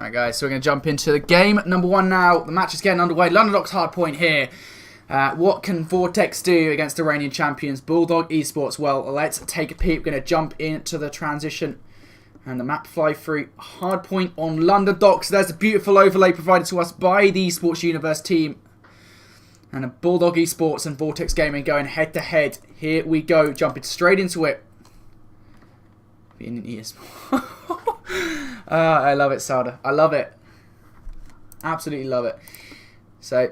Alright guys, so we're going to jump into the game number 1 now. The match is getting underway. London Docks hard point here. What can Vortex do against Iranian champions Bulldog Esports? Well, let's take a peep. We're going to jump into the transition. And the map fly through. Hard point on London Docks. There's a beautiful overlay provided to us by the Esports Universe team. And a Bulldog Esports and Vortex Gaming going head to head. Here we go. Jumping straight into it. Being an ESPU. I love it, Sauda. I love it. Absolutely love it. So,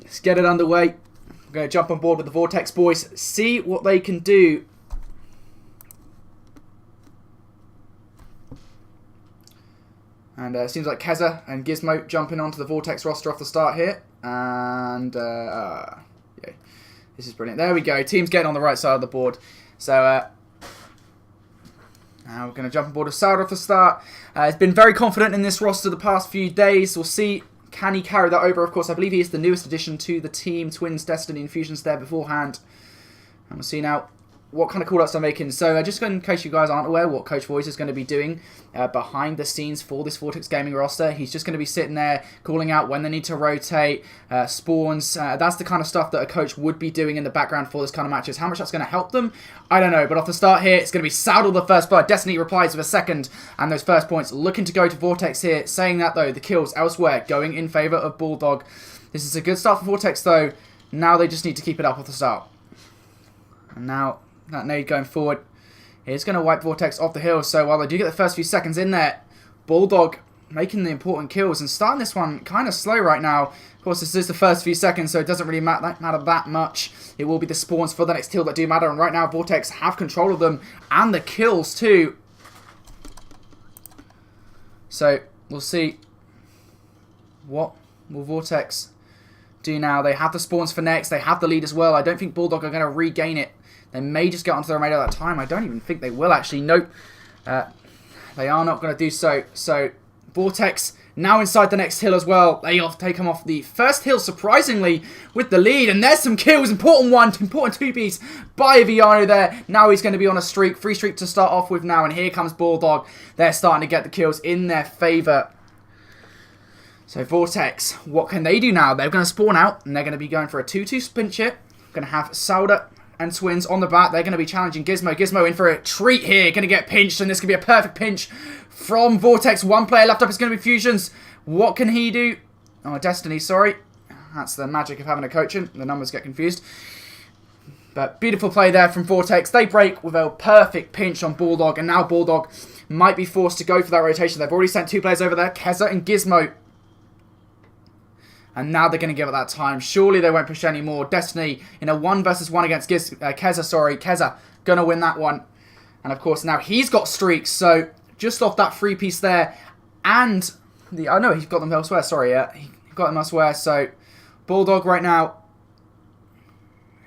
let's get it underway. I'm going to jump on board with the Vortex boys. See what they can do. And it seems like Keza and Gizmo jumping onto the Vortex roster off the start here. And, yeah. This is brilliant. There we go. Team's getting on the right side of the board. So, now we're going to jump on board with Sauda off the start. He's been very confident in this roster the past few days. We'll see, can he carry that over? Of course, I believe he is the newest addition to the team. Twins, Destiny, and Fusions there beforehand. And we'll see now what kind of call-outs they're making. So just in case you guys aren't aware what Coach Voice is going to be doing behind the scenes for this Vortex Gaming roster, he's just going to be sitting there calling out when they need to rotate, spawns. That's the kind of stuff that a coach would be doing in the background for this kind of matches. How much that's going to help them, I don't know. But off the start here, it's going to be Saddle the first blood. Destiny replies with a second, and those first points looking to go to Vortex here. Saying that though, the kills elsewhere going in favour of Bulldog. This is a good start for Vortex though. Now they just need to keep it up off the start. And now that nade going forward is going to wipe Vortex off the hill. So while they do get the first few seconds in there, Bulldog making the important kills and starting this one kind of slow right now. Of course, this is the first few seconds, so it doesn't really matter that much. It will be the spawns for the next kill that do matter. And right now, Vortex have control of them and the kills too. So we'll see what will Vortex do now. They have the spawns for next. They have the lead as well. I don't think Bulldog are going to regain it. They may just get onto the remainder of that time. I don't even think they will, actually. Nope. They are not going to do so. So, Vortex now inside the next hill as well. They take them off the first hill, surprisingly, with the lead. And there's some kills. Important one. Important two-piece by Viano there. Now he's going to be on a streak. Free streak to start off with now. And here comes Bulldog. They're starting to get the kills in their favour. So, Vortex, what can they do now? They're going to spawn out. And they're going to be going for a 2-2 spin chip. Going to have Sauda and Twins on the back. They're going to be challenging Gizmo. Gizmo in for a treat here. Going to get pinched, and this could be a perfect pinch from Vortex. One player left up is going to be Fusions. What can he do? Oh, Destiny, sorry. That's the magic of having a coaching. The numbers get confused. But beautiful play there from Vortex. They break with a perfect pinch on Bulldog, and now Bulldog might be forced to go for that rotation. They've already sent 2 players over there, Keza and Gizmo. And now they're going to give it that time. Surely they won't push any more. Destiny in a 1 versus 1 against Keza. Sorry, Keza going to win that one. And of course now he's got streaks. So just off that free piece there. And oh no, he's got them elsewhere. Sorry, yeah. He got them elsewhere. So Bulldog right now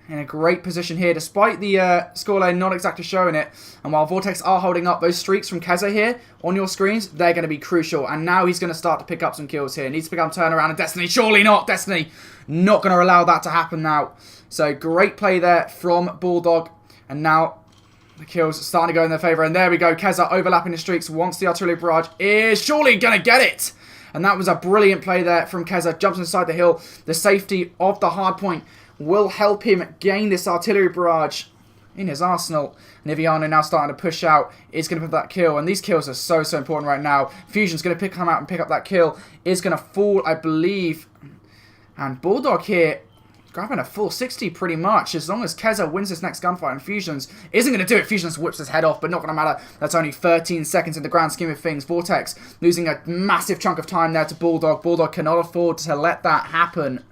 in a great position here, despite the scoreline not exactly showing it. And while Vortex are holding up those streaks from Keza here on your screens, they're going to be crucial. And now he's going to start to pick up some kills here. Needs to pick up turnaround, and Destiny, surely not. Destiny not going to allow that to happen now. So great play there from Bulldog. And now the kills starting to go in their favour. And there we go. Keza overlapping the streaks once the artillery barrage is surely going to get it. And that was a brilliant play there from Keza. Jumps inside the hill. The safety of the hard point will help him gain this artillery barrage in his arsenal. Niviano now starting to push out. Is going to put that kill. And these kills are so important right now. Fusion's going to come out and pick up that kill. Is going to fall, I believe. And Bulldog here grabbing a full 60 pretty much. As long as Keza wins this next gunfight and Fusions isn't going to do it. Fusions whips his head off, but not going to matter. That's only 13 seconds in the grand scheme of things. Vortex losing a massive chunk of time there to Bulldog. Bulldog cannot afford to let that happen.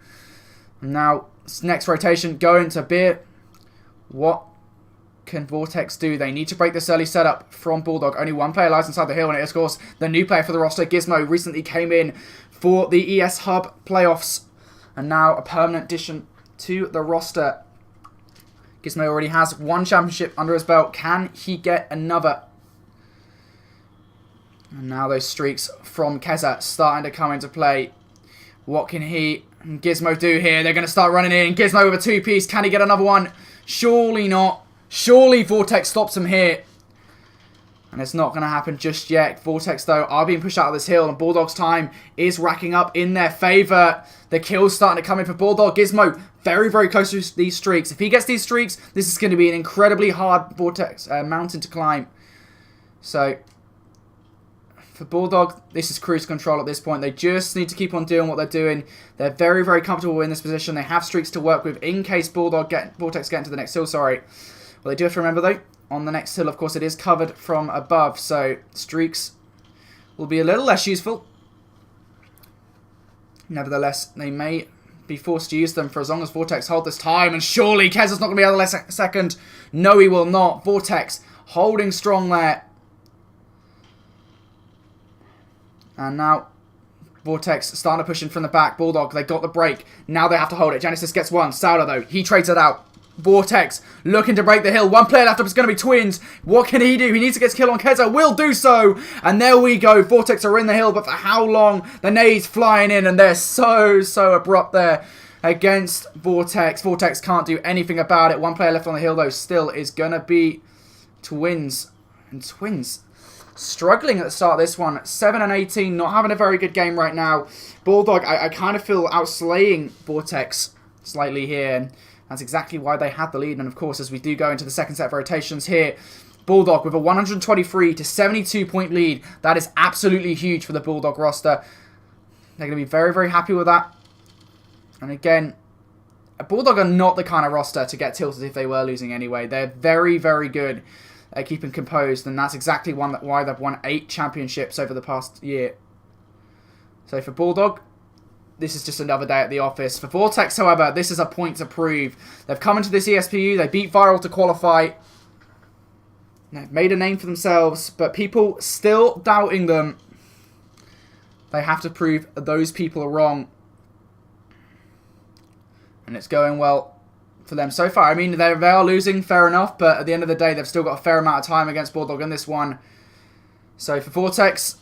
Now, next rotation going to Beer. What can Vortex do? They need to break this early setup from Bulldog. Only 1 player lies inside the hill, and it is, of course, the new player for the roster. Gizmo recently came in for the ES Hub playoffs, and now a permanent addition to the roster. Gizmo already has 1 championship under his belt. Can he get another? And now those streaks from Keza starting to come into play. What can he and Gizmo do here? They're going to start running in. Gizmo with a 2-piece. Can he get another one? Surely not. Surely Vortex stops him here. And it's not going to happen just yet. Vortex, though, are being pushed out of this hill. And Bulldog's time is racking up in their favor. The kill's starting to come in for Bulldog. Gizmo, very, very close to these streaks. If he gets these streaks, this is going to be an incredibly hard Vortex mountain to climb. So, for Bulldog, this is cruise control at this point. They just need to keep on doing what they're doing. They're very, very comfortable in this position. They have streaks to work with in case Vortex get into the next hill, sorry. Well, they do have to remember, though, on the next hill, of course, it is covered from above, so streaks will be a little less useful. Nevertheless, they may be forced to use them for as long as Vortex hold this time, and surely Kezza's not going to be out of the second. No, he will not. Vortex holding strong there. And now Vortex starting to push in from the back. Bulldog, they got the break. Now they have to hold it. Genesis gets one. Sauer, though, he trades it out. Vortex looking to break the hill. One player left up is going to be Twins. What can he do? He needs to get a kill on Kezza. Will do so. And there we go. Vortex are in the hill, but for how long? The nades flying in, and they're so abrupt there against Vortex. Vortex can't do anything about it. One player left on the hill, though, still is going to be Twins. And Twins struggling at the start of this one. 7-18, not having a very good game right now. Bulldog, I kind of feel outslaying Vortex slightly here, and that's exactly why they had the lead. And of course, as we do go into the second set of rotations here, Bulldog with a 123 to 72 point lead. That is absolutely huge for the Bulldog roster. They're going to be very, very happy with that. And again, Bulldog are not the kind of roster to get tilted if they were losing anyway. They're very, very good at keeping composed, and that's exactly why they've won 8 championships over the past year. So for Bulldog, this is just another day at the office. For Vortex, however, this is a point to prove. They've come into this ESPU, they beat Viral to qualify. They've made a name for themselves, but people still doubting them. They have to prove those people are wrong. And it's going well for them so far. I mean, they are losing, fair enough, but at the end of the day, they've still got a fair amount of time against Bulldog in this one. So for Vortex,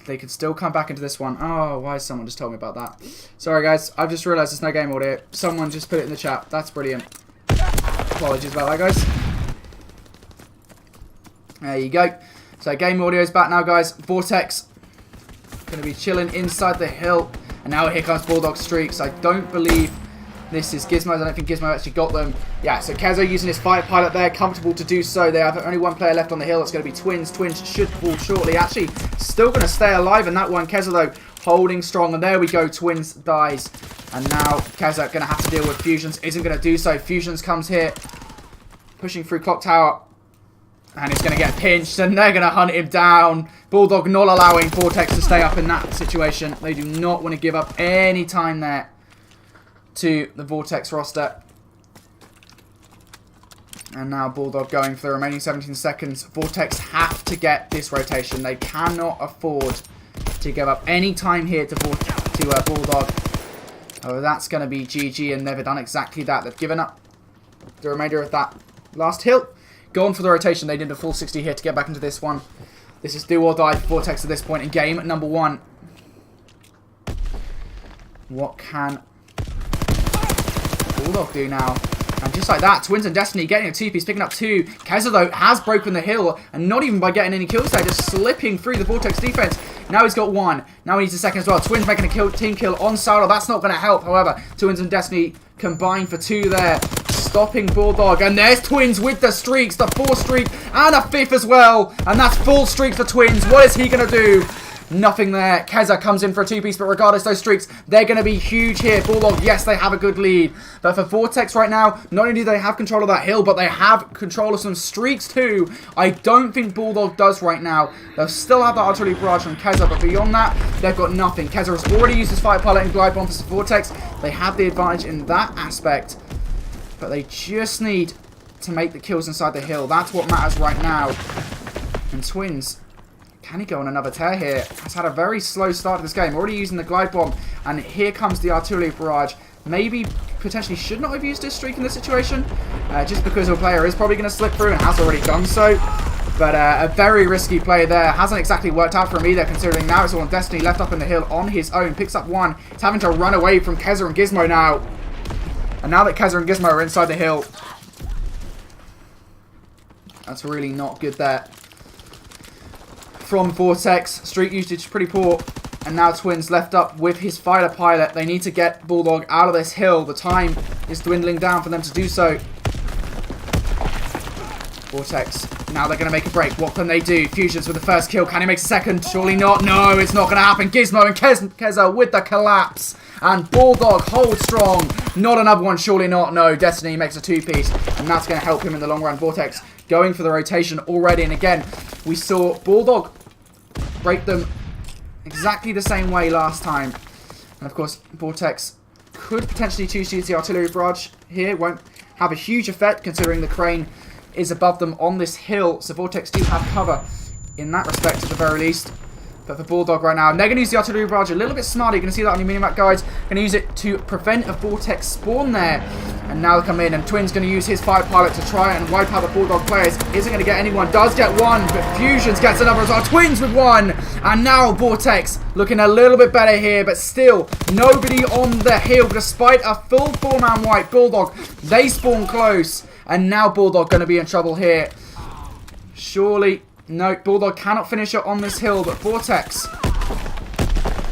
they could still come back into this one. Oh, why has someone just told me about that? Sorry, guys. I've just realised there's no game audio. Someone just put it in the chat. That's brilliant. Apologies about that, guys. There you go. So game audio is back now, guys. Vortex going to be chilling inside the hill. And now here comes Bulldog streaks. I don't believe this is Gizmo's. I don't think Gizmo actually got them. Yeah, so Kezza using his fight pilot there. Comfortable to do so. They have only one player left on the hill. It's going to be Twins. Twins should fall shortly. Actually, still going to stay alive in that one. Kezza, though, holding strong. And there we go. Twins dies. And now Kezza going to have to deal with Fusions. Isn't going to do so. Fusions comes here. Pushing through Clock Tower. And he's going to get pinched. And they're going to hunt him down. Bulldog not allowing Vortex to stay up in that situation. They do not want to give up any time there to the Vortex roster. And now Bulldog going for the remaining 17 seconds. Vortex have to get this rotation. They cannot afford to give up any time here to Bulldog. Oh, that's going to be GG, and they've done exactly that. They've given up the remainder of that last hill. Going for the rotation. They did a full 60 here to get back into this one. This is do or die for Vortex at this point in game number 1. What can Bulldog do now? And just like that, Twins and Destiny getting a 2-piece, picking up 2. Kezza, though, has broken the hill, and not even by getting any kills there, just slipping through the Vortex defense. Now he's got 1. Now he needs a second as well. Twins making a team kill on Sauer. That's not going to help, however. Twins and Destiny combined for 2 there. Stopping Bulldog, and there's Twins with the streaks, the 4th streak, and a 5th as well, and that's full streaks for Twins. What is he going to do? Nothing there. Kezza comes in for a 2-piece, but regardless, those streaks, they're going to be huge here. Bulldog, yes, they have a good lead, but for Vortex right now, not only do they have control of that hill, but they have control of some streaks too. I don't think Bulldog does right now. They'll still have the artillery barrage from Kezza, but beyond that, they've got nothing. Kezza has already used his fire pilot and glide bomb for Vortex. They have the advantage in that aspect. But they just need to make the kills inside the hill. That's what matters right now. And Twins, can he go on another tear here? Has had a very slow start to this game. Already using the glide bomb. And here comes the artillery barrage. Maybe, potentially should not have used his streak in this situation. Just because a player is probably going to slip through and has already done so. But a very risky play there. Hasn't exactly worked out for him either, considering now it's all on Destiny left up in the hill on his own. Picks up 1. He's having to run away from Kezza and Gizmo now. And now that Kezza and Gizmo are inside the hill, That's really not good there. From Vortex, streak usage pretty poor. And now Twins left up with his fighter pilot. They need to get Bulldog out of this hill. The time is dwindling down for them to do so. Vortex, now they're going to make a break. What can they do? Fusions with the first kill. Can he make a second? Surely not. No, it's not going to happen. Gizmo and Keza with the collapse. And Bulldog holds strong. Not another one. Surely not. No, Destiny makes a two-piece. And that's going to help him in the long run. Vortex going for the rotation already. And again, we saw Bulldog break them exactly the same way last time. And of course, Vortex could potentially choose to use the artillery barrage here. Won't have a huge effect considering the crane is above them on this hill. So Vortex do have cover in that respect at the very least. But for Bulldog right now, they're going to use the artillery barrage a little bit smarter. You're going to see that on your minimap, guys. Going to use it to prevent a Vortex spawn there. And now they come in, and Twin's going to use his fight pilot to try and wipe out the Bulldog players. Isn't going to get anyone. Does get one, but Fusions gets another as well. Twins with one. And now Vortex looking a little bit better here, but still nobody on the hill despite a full 4-man wipe. Bulldog, they spawn close. And now Bulldog going to be in trouble here. Surely, no, Bulldog cannot finish it on this hill, but Vortex.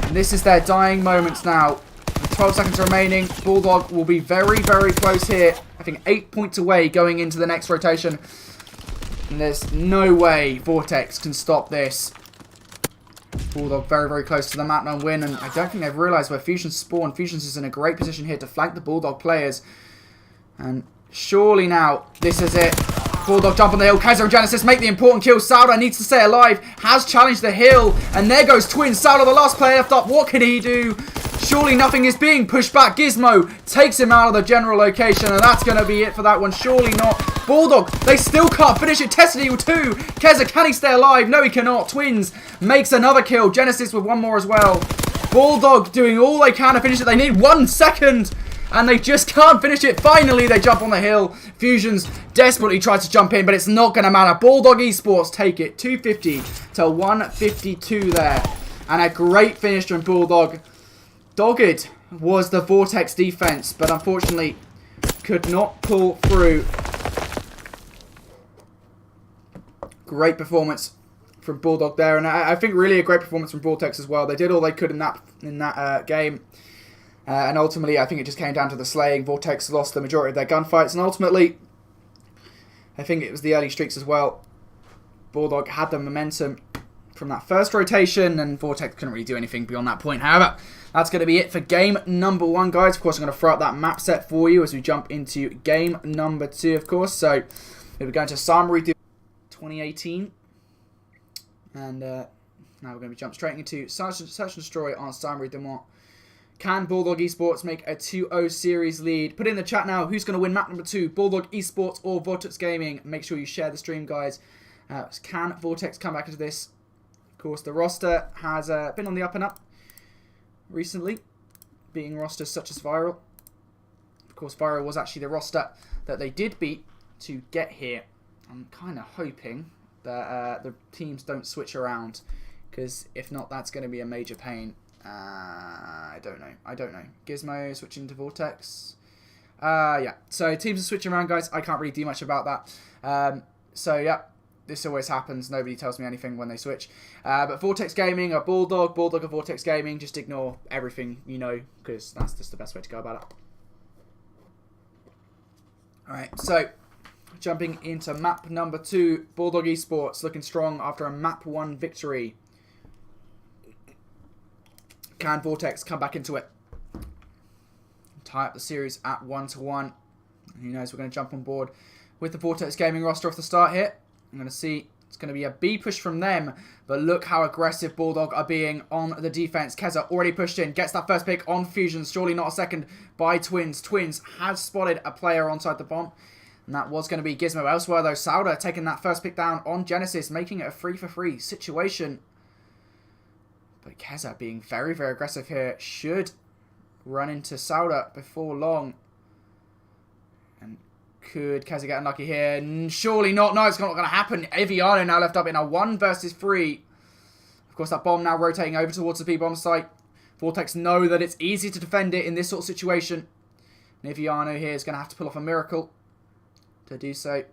And this is their dying moments now. With 12 seconds remaining, Bulldog will be very, very close here. I think 8 points away going into the next rotation. And there's no way Vortex can stop this. Bulldog very, very close to the map and win. And I don't think they've realised where Fusions spawn. Fusions is in a great position here to flank the Bulldog players. And surely now, this is it. Bulldog jump on the hill. Kaiser and Genesis make the important kill. Sauda needs to stay alive. Has challenged the hill. And there goes Twins. Sauda, the last player left up. What can he do? Surely nothing is being pushed back. Gizmo takes him out of the general location. And that's going to be it for that one. Surely not. Bulldog, they still can't finish it. Tested with 2. Keza, can he stay alive? No, he cannot. Twins makes another kill. Genesis with one more as well. Bulldog doing all they can to finish it. They need 1 second. And they just can't finish it. Finally, they jump on the hill. Fusions desperately tries to jump in, but it's not going to matter. Bulldog Esports take it. 250 to 152 there. And a great finish from Bulldog. Dogged was the Vortex defense, but unfortunately could not pull through. Great performance from Bulldog there. And I think really a great performance from Vortex as well. They did all they could in that game. And ultimately, I think it just came down to the slaying. Vortex lost the majority of their gunfights. And ultimately, I think it was the early streaks as well. Bulldog had the momentum from that first rotation. And Vortex couldn't really do anything beyond that point. However, that's going to be it for game number 1, guys. Of course, I'm going to throw out that map set for you as we jump into game number 2, of course. So, we're going to Summary 2018. And now we're going to jump straight into Search and Destroy on Summary Demont. Can Bulldog Esports make a 2-0 series lead? Put in the chat now who's going to win map number 2, Bulldog Esports or Vortex Gaming. Make sure you share the stream, guys. Can Vortex come back into this? Of course, the roster has been on the up and up recently, beating rosters such as Viral. Of course, Viral was actually the roster that they did beat to get here. I'm kind of hoping that the teams don't switch around, because if not, that's going to be a major pain. I don't know. Gizmo switching to Vortex. Yeah. So teams are switching around, guys. I can't really do much about that. So yeah, this always happens. Nobody tells me anything when they switch. But Vortex Gaming or Bulldog or Vortex Gaming. Just ignore everything you know, because that's just the best way to go about it. All right. So jumping into map number 2, Bulldog Esports looking strong after a map 1 victory. Can Vortex come back into it? Tie up the series at 1-1. Who knows, we're going to jump on board with the Vortex Gaming roster off the start here. I'm going to see, it's going to be a B push from them. But look how aggressive Bulldog are being on the defense. Keza already pushed in, gets that first pick on Fusions. Surely not a second by Twins. Twins has spotted a player onside the bomb. And that was going to be Gizmo. Elsewhere though, Sauda taking that first pick down on Genesis, making it a 3-for-3 situation. But Keza being very, very aggressive here should run into Sauda before long. And could Keza get unlucky here? Surely not. No, it's not going to happen. Eviano now left up in a 1 versus 3. Of course, that bomb now rotating over towards the B-bomb site. Vortex know that it's easy to defend it in this sort of situation. And Eviano here is going to have to pull off a miracle to do so.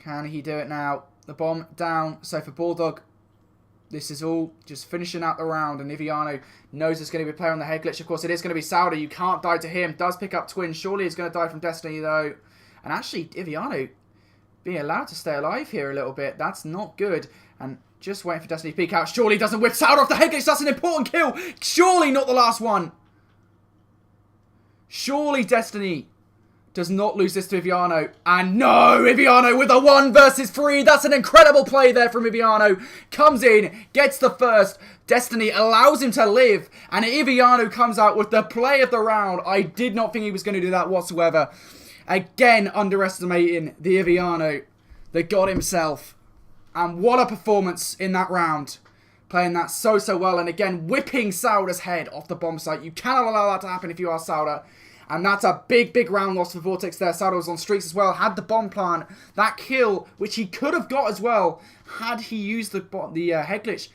Can he do it now? The bomb down. So for Bulldog, this is all just finishing out the round. And Iviano knows it's going to be a player on the head glitch. Of course, it is going to be Sauda. You can't die to him. Does pick up Twin. Surely he's going to die from Destiny, though. And actually, Iviano being allowed to stay alive here a little bit. That's not good. And just waiting for Destiny to peek out. Surely doesn't whip Sauda off the head glitch. That's an important kill. Surely not the last one. Surely Destiny does not lose this to Iviano. And no, Iviano with a 1 versus 3. That's an incredible play there from Iviano. Comes in, gets the first. Destiny allows him to live. And Iviano comes out with the play of the round. I did not think he was going to do that whatsoever. Again, underestimating the Iviano that got himself. And what a performance in that round. Playing that so well. And again, whipping Sauda's head off the bomb site. You cannot allow that to happen if you are Sauda. And that's a big round loss for Vortex there. Sauda was on streaks as well. Had the bomb plant. That kill, which he could have got as well, had he used the head glitch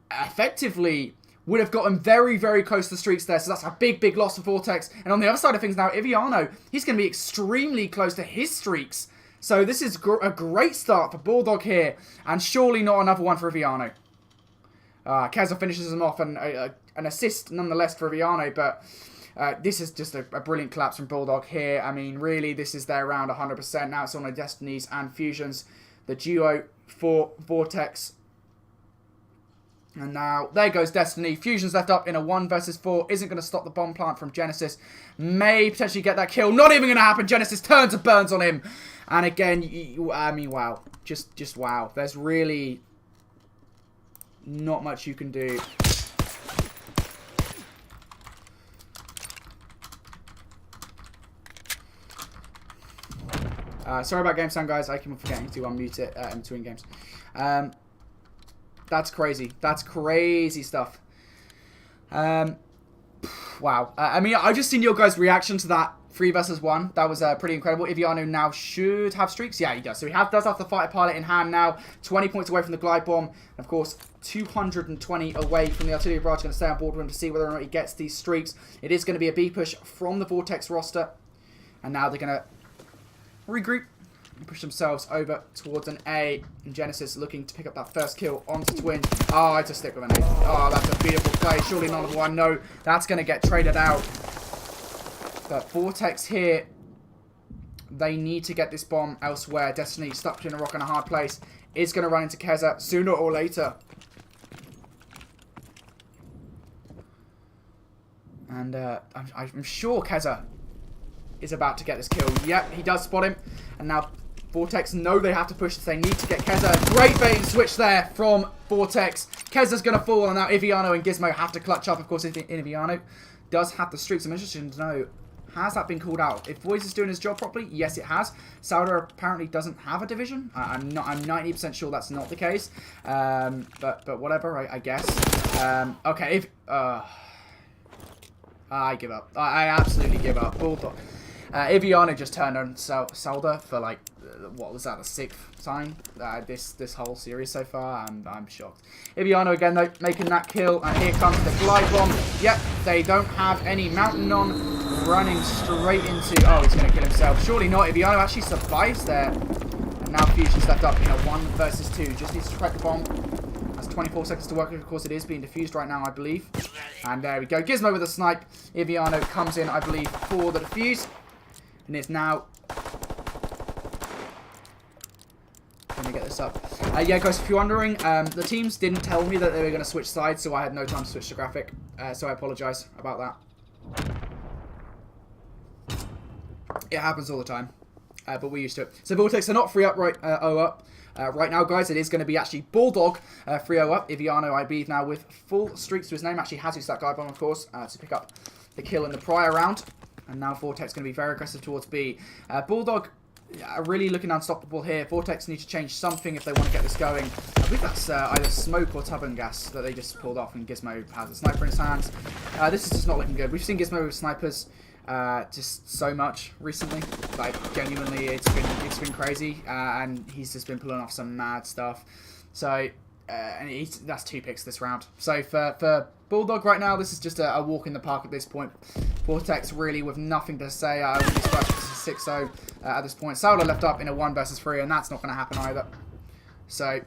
effectively, would have gotten very close to the streaks there. So that's a big loss for Vortex. And on the other side of things now, Iviano, he's going to be extremely close to his streaks. So this is a great start for Bulldog here. And surely not another one for Iviano. Keza finishes him off, and an assist nonetheless for Iviano, but this is just a brilliant collapse from Bulldog here. I mean, really, this is their round 100%. Now it's on the Destinies and Fusions. The duo for Vortex. And now, there goes Destiny. Fusion's left up in a 1 versus 4. Isn't going to stop the bomb plant from Genesis. May potentially get that kill. Not even going to happen. Genesis turns and burns on him. And again, I mean, wow. Just wow. There's really not much you can do. Sorry about game sound, guys. I keep on forgetting to unmute it in between games. That's crazy. That's crazy stuff. Wow. I mean, I've just seen your guys' reaction to that 3 versus 1. That was pretty incredible. Iviano now should have streaks. Yeah, he does. So he does have the fighter pilot in hand now. 20 points away from the glide bomb. And of course, 220 away from the artillery barrage. Going to stay on board with him to see whether or not he gets these streaks. It is going to be a B push from the Vortex roster. And now they're going to regroup and push themselves over towards an A. And Genesis looking to pick up that first kill onto Twin. Oh, it's a stick with an A. Oh, that's a beautiful play. Surely not one. No, that's going to get traded out. But Vortex here, they need to get this bomb elsewhere. Destiny stuck in a rock and a hard place. Is going to run into Keza sooner or later. And I'm sure Keza is about to get this kill. Yep, he does spot him. And now Vortex know they have to push this. They need to get Keza. Great bait and switch there from Vortex. Keza's going to fall, and now Iviano and Gizmo have to clutch up. Of course, Iviano does have the streaks. I'm interested to know, has that been called out? If Voice is doing his job properly, yes, it has. Sauda apparently doesn't have a division. I'm 90% sure that's not the case. But whatever, I guess. Okay, I give up. I absolutely give up. Bulldog. Iviano just turned on Sauda for like, what was that, the 6th time this whole series so far. I'm shocked. Iviano again though, making that kill, and here comes the glide bomb. Yep, they don't have any mountain on, running straight into, oh, he's going to kill himself. Surely not. Iviano actually survives there, and now Fusion's left up in a 1 versus 2. Just needs to track the bomb. That's 24 seconds to work. Of course, it is being defused right now, I believe. And there we go. Gizmo with a snipe. Iviano comes in, I believe, for the defuse. And it's now... Let me get this up. Yeah, guys, if you're wondering, the teams didn't tell me that they were going to switch sides, so I had no time to switch to graphic. So I apologise about that. It happens all the time. But we're used to it. So Vortex are not 3-up right now, guys. It is going to be actually Bulldog 3-0 up. Iviano, I believe, now with full streaks to his name. Actually has used that guy bomb, of course, to pick up the kill in the prior round. And now Vortex going to be very aggressive towards B. Bulldog are really looking unstoppable here. Vortex need to change something if they want to get this going. I believe that's either smoke or turbine gas that they just pulled off, and Gizmo has a sniper in his hands. This is just not looking good. We've seen Gizmo with snipers just so much recently. Like, genuinely, it's been crazy, and he's just been pulling off some mad stuff. So, and that's 2 picks this round. So for Bulldog right now, this is just a walk in the park at this point. Vortex really with nothing to say. I would be surprised to 6-0 at this point. Sauda left up in a 1 versus 3, and that's not going to happen either. So,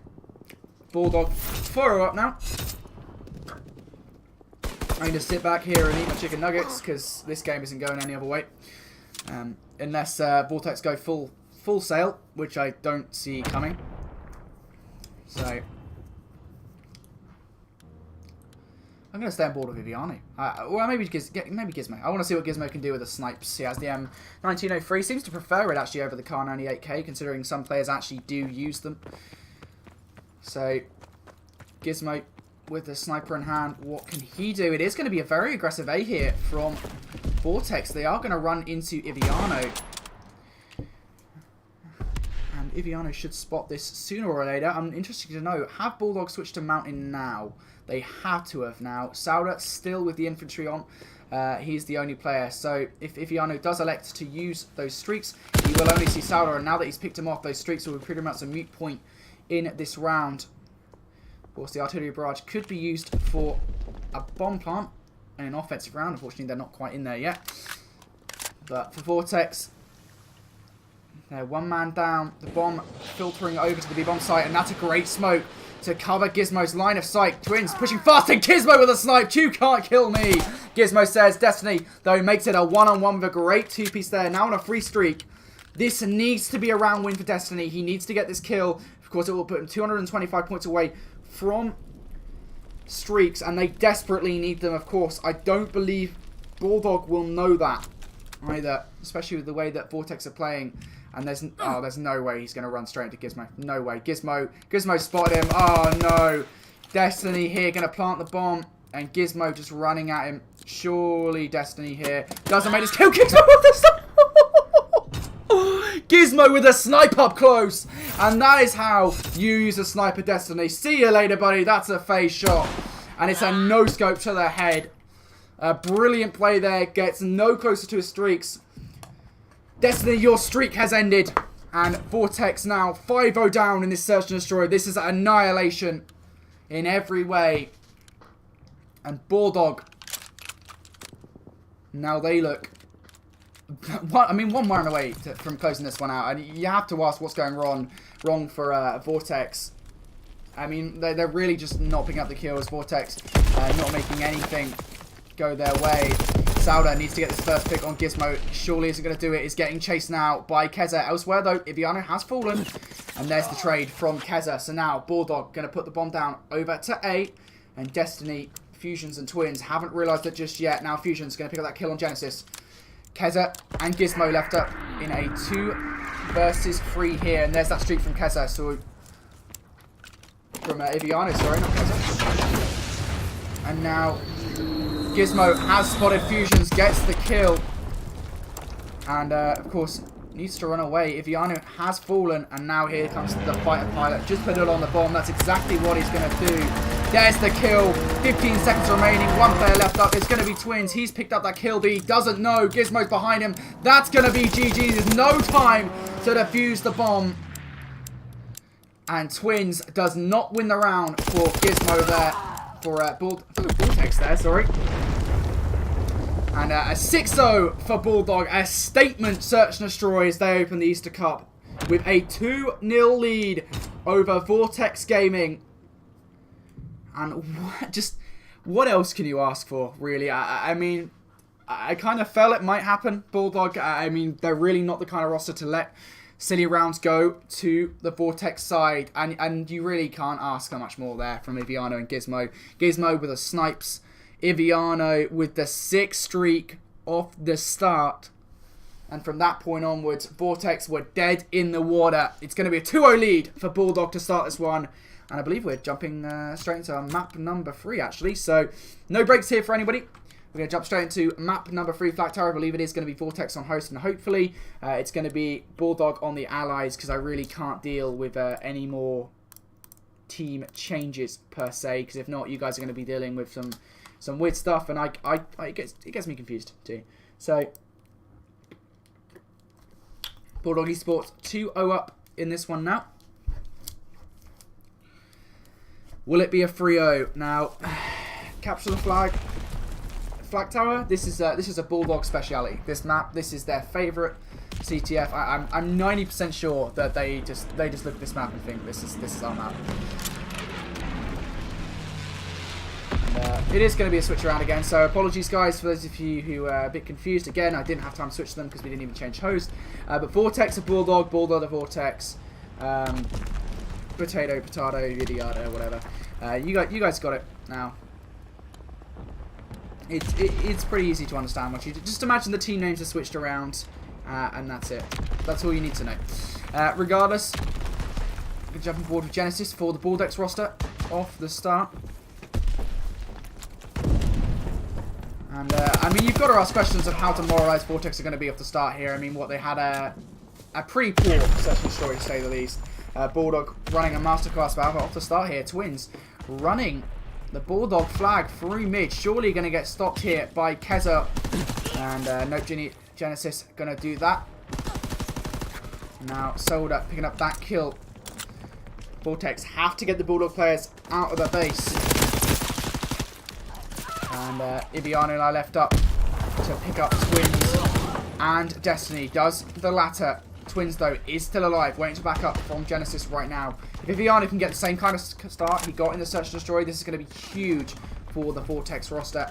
Bulldog 4-0 up now. I'm going to sit back here and eat my chicken nuggets because this game isn't going any other way. Unless Vortex go full sail, which I don't see coming. So, I'm going to stay on board with Viviano. Well, maybe Gizmo. I want to see what Gizmo can do with the snipes. He has the M1903. Seems to prefer it actually over the Kar 98K, considering some players actually do use them. So, Gizmo with the sniper in hand. What can he do? It is going to be a very aggressive A here from Vortex. They are going to run into Iviano. And Iviano should spot this sooner or later. I'm interested to know, have Bulldog switched to mountain now? They have to have now. Sauda still with the infantry on. He's the only player. So if Iviano does elect to use those streaks, he will only see Sauda. And now that he's picked him off, those streaks will be pretty much a moot point in this round. Of course, the artillery barrage could be used for a bomb plant in an offensive round. Unfortunately, they're not quite in there yet. But for Vortex, they're one man down. The bomb filtering over to the B-bomb site, and that's a great smoke to cover Gizmo's line of sight. Twins pushing fast, and Gizmo with a snipe. You can't kill me. Gizmo says Destiny, though, makes it a one-on-one with a great two-piece there. Now on a free streak. This needs to be a round win for Destiny. He needs to get this kill. Of course, it will put him 225 points away from streaks, and they desperately need them, of course. I don't believe Bulldog will know that either, especially with the way that Vortex are playing. And there's no way he's going to run straight into Gizmo. No way. Gizmo spotted him. Oh, no. Destiny here going to plant the bomb. And Gizmo just running at him. Surely Destiny here doesn't make this kill. Gizmo with the snipe. Gizmo with a snipe up close. And that is how you use a sniper, Destiny. See you later, buddy. That's a phase shot. And it's a no-scope to the head. A brilliant play there. Gets no closer to his streaks. Destiny, your streak has ended. And Vortex now 5-0 down in this search and destroy. This is annihilation in every way. And Bulldog, now they look, I mean, one round away from closing this one out. And you have to ask what's going wrong for Vortex. I mean, they're really just not picking up the kills. Vortex not making anything go their way. Sauda needs to get this first pick on Gizmo. Surely isn't going to do it. Is getting chased now by Keza. Elsewhere, though, Iviano has fallen. And there's the trade from Keza. So now, Bulldog going to put the bomb down over to A. And Destiny, Fusions, and Twins haven't realised it just yet. Now Fusions going to pick up that kill on Genesis. Keza and Gizmo left up in a 2 versus 3 here. And there's that streak from Keza. So, from Iviano, sorry, not Keza. And now Gizmo has spotted Fusions, gets the kill. And, of course, needs to run away. Iviano has fallen, and now here comes the fighter pilot. Just put it on the bomb. That's exactly what he's going to do. There's the kill. 15 seconds remaining. One player left up. It's going to be Twins. He's picked up that kill, but he doesn't know. Gizmo's behind him. That's going to be GG. There's no time to defuse the bomb. And Twins does not win the round for Gizmo there. For Vortex there, sorry. And a 6-0 for Bulldog. A statement search and destroy as they open the Easter Cup with a 2-0 lead over Vortex Gaming. And what else can you ask for, really? I mean, I kind of felt it might happen, Bulldog. I mean, they're really not the kind of roster to let silly rounds go to the Vortex side. And you really can't ask how much more there from Iviano and Gizmo. Gizmo with the snipes. Iviano with the 6 streak off the start. And from that point onwards, Vortex were dead in the water. It's going to be a 2-0 lead for Bulldog to start this one. And I believe we're jumping straight into map number 3, actually. So, no breaks here for anybody. We're going to jump straight into map number 3, Flag Tower. I believe it is going to be Vortex on host, and hopefully it's going to be Bulldog on the allies, because I really can't deal with any more team changes per se, because if not, you guys are going to be dealing with some weird stuff, and it gets me confused too. So, Bulldog Esports 2-0 up in this one now. Will it be a 3-0? Now, capture the flag. Flag Tower, this is a Bulldog speciality. This map, this is their favourite CTF. I'm 90% sure that they just look at this map and think this is our map. And, it is going to be a switch around again, so apologies guys for those of you who are a bit confused. Again, I didn't have time to switch them because we didn't even change host. But Vortex to Bulldog, Bulldog to Vortex, potato, yada yada, whatever. You guys got it now. It's pretty easy to understand what you do. Just imagine the team names are switched around, and that's it. That's all you need to know. Regardless, we can jump on board with Genesis for the Bulldogs roster off the start. And, I mean, you've got to ask questions of how demoralised Vortex are going to be off the start here. I mean, what, they had a pretty poor session story, to say the least. Bulldog running a masterclass battle off the start here. Twins running the Bulldog flag through mid. Surely going to get stopped here by Keza. And, nope, Genesis going to do that. Now, Solder picking up that kill. Vortex have to get the Bulldog players out of the base. And Ibiano now left up to pick up Twins and Destiny. Does the latter. Twins, though, is still alive, waiting to back up from Genesis right now. If Ibiano can get the same kind of start he got in the Search and Destroy, this is going to be huge for the Vortex roster.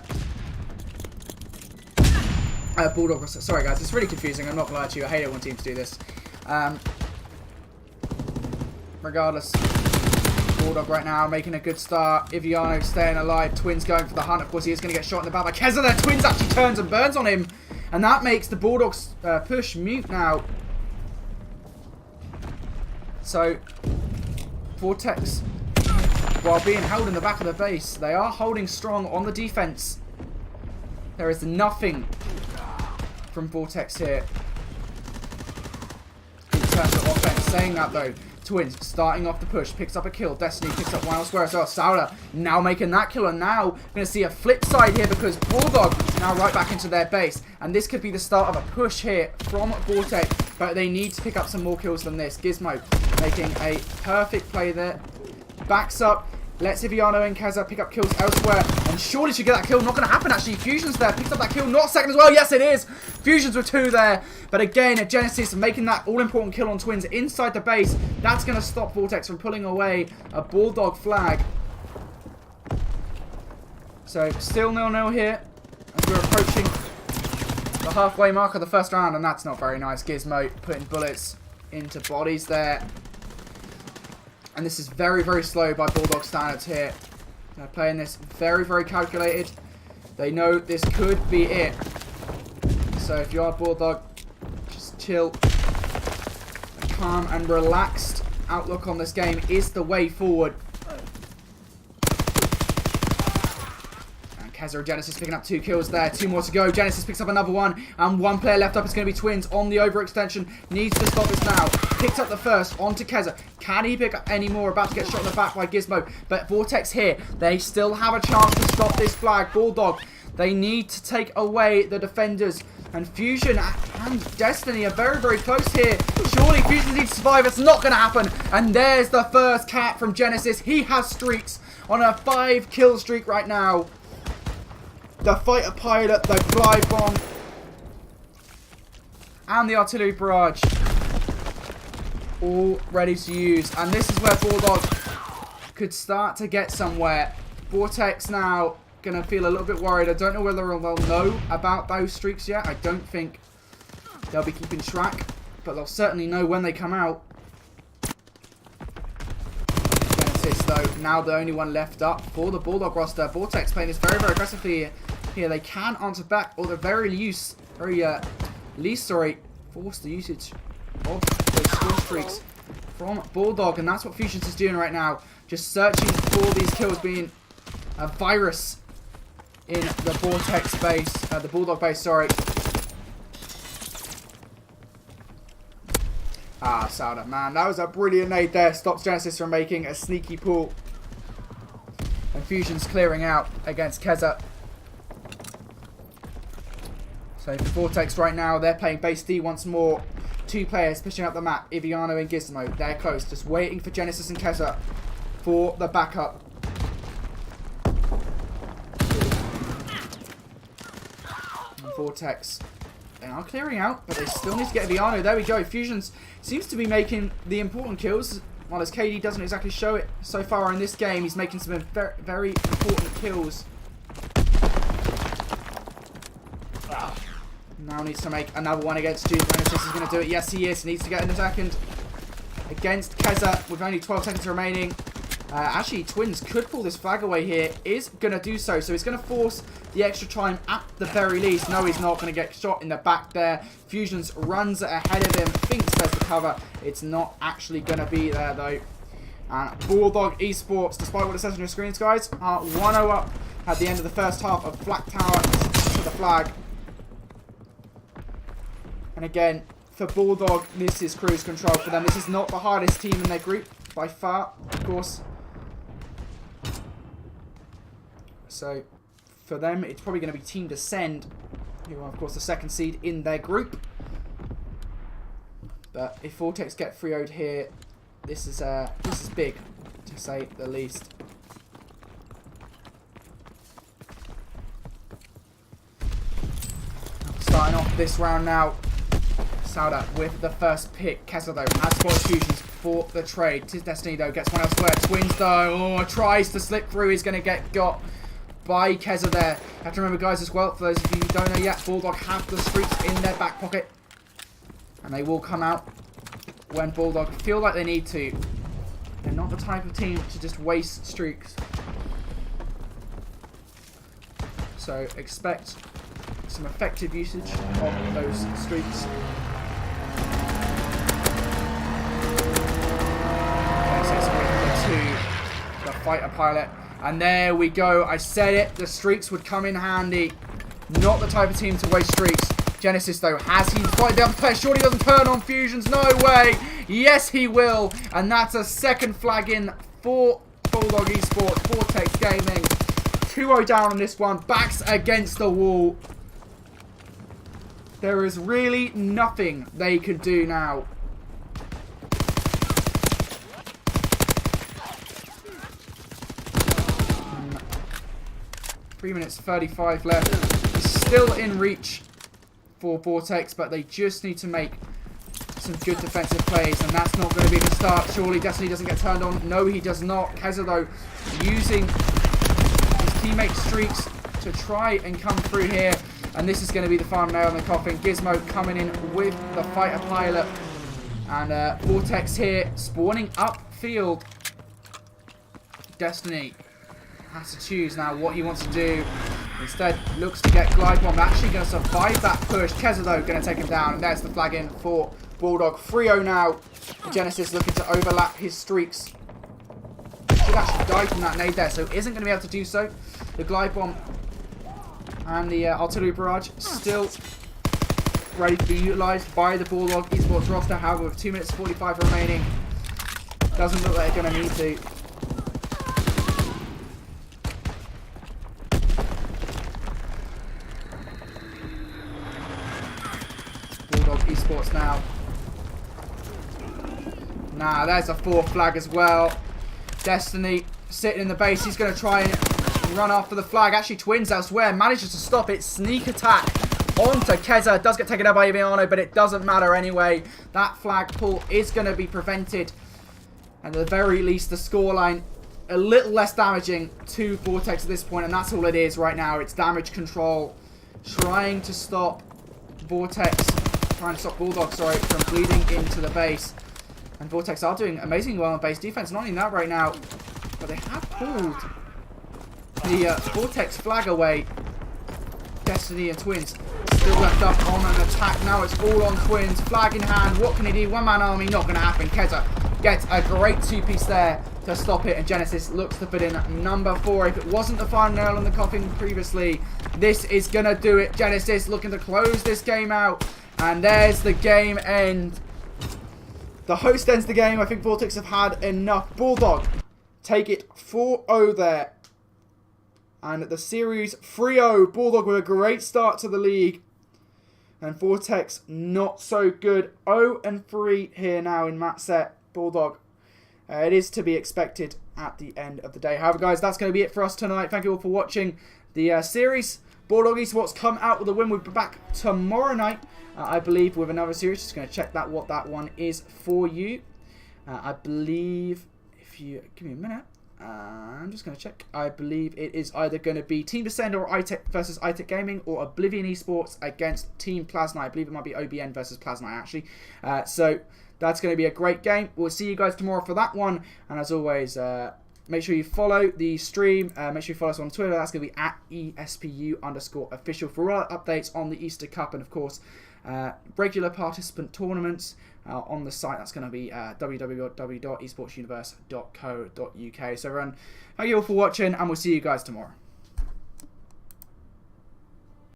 Bulldog roster. Sorry, guys, it's really confusing. I'm not going to lie to you. I hate it when teams do this. Regardless, Bulldog right now making a good start. Iviano staying alive. Twins going for the hunt. Of course, he is going to get shot in the back by Keza there. Twins actually turns and burns on him. And that makes the Bulldogs push mute now. So, Vortex, while being held in the back of the base, they are holding strong on the defense. There is nothing from Vortex here in terms of offense. Saying that, though, Twins starting off the push, picks up a kill. Destiny picks up one elsewhere as well. Sauler now making that kill, and now going to see a flip side here because Bulldog now right back into their base. And this could be the start of a push here from Vortex, but they need to pick up some more kills than this. Gizmo making a perfect play there. Backs up, lets Iviano and Keza pick up kills elsewhere, and surely should get that kill. Not going to happen, actually. Fusion's there, picks up that kill. Not second as well. Yes, it is. Fusions with 2 there. But again, a Genesis making that all-important kill on Twins inside the base. That's going to stop Vortex from pulling away a Bulldog flag. So, still 0-0 here as we're approaching the halfway mark of the first round, and that's not very nice. Gizmo putting bullets into bodies there. And this is very, very slow by Bulldog standards here. They're playing this very, very calculated. They know this could be it. So if you are Bulldog, just chill. A calm and relaxed outlook on this game is the way forward. And Keza Genesis picking up 2 kills there. 2 more to go. Genesis picks up another one. And 1 player left up is going to be Twins on the overextension. Needs to stop this now. Picked up the first onto Keza. Can he pick up any more? About to get shot in the back by Gizmo. But Vortex here. They still have a chance to stop this flag. Bulldog, they need to take away the defenders. And Fusion and Destiny are very, very close here. Surely Fusion needs to survive. It's not going to happen. And there's the first cat from Genesis. He has streaks on a 5-kill streak right now. The fighter pilot, the glide bomb, and the artillery barrage all ready to use. And this is where Bulldog could start to get somewhere. Vortex now going to feel a little bit worried. I don't know whether they'll know about those streaks yet. I don't think they'll be keeping track, but they'll certainly know when they come out. Genesis, though, now the only one left up for the Bulldog roster. Vortex playing this very, very aggressively here. They can answer back, or the very least, force the usage of those skill streaks from Bulldog, and that's what Fusions is doing right now. Just searching for these kills, being a virus in the Vortex base, the Bulldog base, sorry. Ah, Sauda, man, that was a brilliant nade there. Stops Genesis from making a sneaky pull. And Fusion's clearing out against Keza. So for Vortex right now, they're playing base D once more. 2 players pushing up the map, Iviano and Gizmo. They're close, just waiting for Genesis and Keza for the backup. And Vortex They are clearing out, but they still need to get Viano. There we go. Fusions seems to be making the important kills, while as KD doesn't exactly show it so far in this game. He's making some very, very important kills. Now needs to make another one against Duke. Genesis is going to do it. Yes, he is. He needs to get in a second against Keza with only 12 seconds remaining. Actually, Twins could pull this flag away here. Is going to do so. So he's going to force the extra time at the very least. No, he's not going to get shot in the back there. Fusions runs ahead of him. Thinks there's the cover. It's not actually going to be there, though. And Bulldog Esports, despite what it says on your screens, guys, are 1-0 up at the end of the first half of Flat Tower to the flag. And again, for Bulldog, this is cruise control for them. This is not the hardest team in their group, by far, of course. So, for them, it's probably going to be Team Descend, who are, of course, the second seed in their group. But if Vortex get 3-0'd here, this is big, to say the least. Starting off this round now. Sauda with the first pick. Kessler, though, has spotted Fusions for the trade. Destiny, though, gets one elsewhere. Twins, though, tries to slip through. He's going to get got by Keza there. You have to remember, guys, as well, for those of you who don't know yet, Bulldog have the streaks in their back pocket. And they will come out when Bulldog feel like they need to. They're not the type of team to just waste streaks. So expect some effective usage of those streaks. The fighter pilot. And there we go. I said it. The streaks would come in handy. Not the type of team to waste streaks. Genesis, though, has he spotted the other player? Surely doesn't turn on Fusions. No way. Yes, he will. And that's a second flag in for Bulldog Esports. Vortex Gaming. 2-0 down on this one. Backs against the wall. There is really nothing they can do now. 3 minutes 35 left. It's still in reach for Vortex, but they just need to make some good defensive plays, and that's not going to be the start. Surely Destiny doesn't get turned on. No, he does not. Keza, though, using his teammate streaks to try and come through here, and this is going to be the final nail in the coffin. Gizmo coming in with the fighter pilot, and Vortex here spawning upfield. Destiny has to choose now what he wants to do. Instead, looks to get Glide Bomb. Actually going to survive that push. Keza, though, going to take him down. And there's the flag in for Bulldog. 3-0 now. Genesis looking to overlap his streaks. Should actually die from that nade there, so isn't going to be able to do so. The Glide Bomb and the Artillery Barrage still ready to be utilised by the Bulldog Esports roster. However, with 2 minutes 45 remaining, doesn't look like they're going to need to. Esports now. Nah, there's a fourth flag as well. Destiny sitting in the base. He's going to try and run after the flag. Actually, Twins elsewhere manages to stop it. Sneak attack onto Keza. Does get taken out by Iviano, but it doesn't matter anyway. That flag pull is going to be prevented. And at the very least, the scoreline a little less damaging to Vortex at this point. And that's all it is right now. It's damage control. Trying to stop Vortex. Trying to stop Bulldog, sorry, from bleeding into the base. And Vortex are doing amazingly well on base defense. Not only that right now, but they have pulled the Vortex flag away. Destiny and Twins still left up on an attack. Now it's all on Twins. Flag in hand. What can he do? One-man army. Not going to happen. Keza gets a great two-piece there to stop it. And Genesis looks to put in number 4. If it wasn't the final nail in the coffin previously, this is going to do it. Genesis looking to close this game out. And there's the game end. The host ends the game. I think Vortex have had enough. Bulldog take it 4-0 there. And the series 3-0. Bulldog with a great start to the league. And Vortex not so good. 0-3 here now in match set. Bulldog. It is to be expected at the end of the day. However, guys, that's going to be it for us tonight. Thank you all for watching the series. Bulldog Esports come out with a win. We'll be back tomorrow night, I believe, with another series. Just going to check what that one is for you. I believe, if you give me a minute, I'm just going to check. I believe it is either going to be Team Descend or iTech versus iTech Gaming, or Oblivion Esports against Team Plasma. I believe it might be OBN versus Plasma, actually. So that's going to be a great game. We'll see you guys tomorrow for that one. And as always, make sure you follow the stream. Make sure you follow us on Twitter. That's going to be at ESPU_official for all updates on the Easter Cup. And of course, regular participant tournaments on the site. That's going to be www.esportsuniverse.co.uk. So everyone, thank you all for watching, and we'll see you guys tomorrow.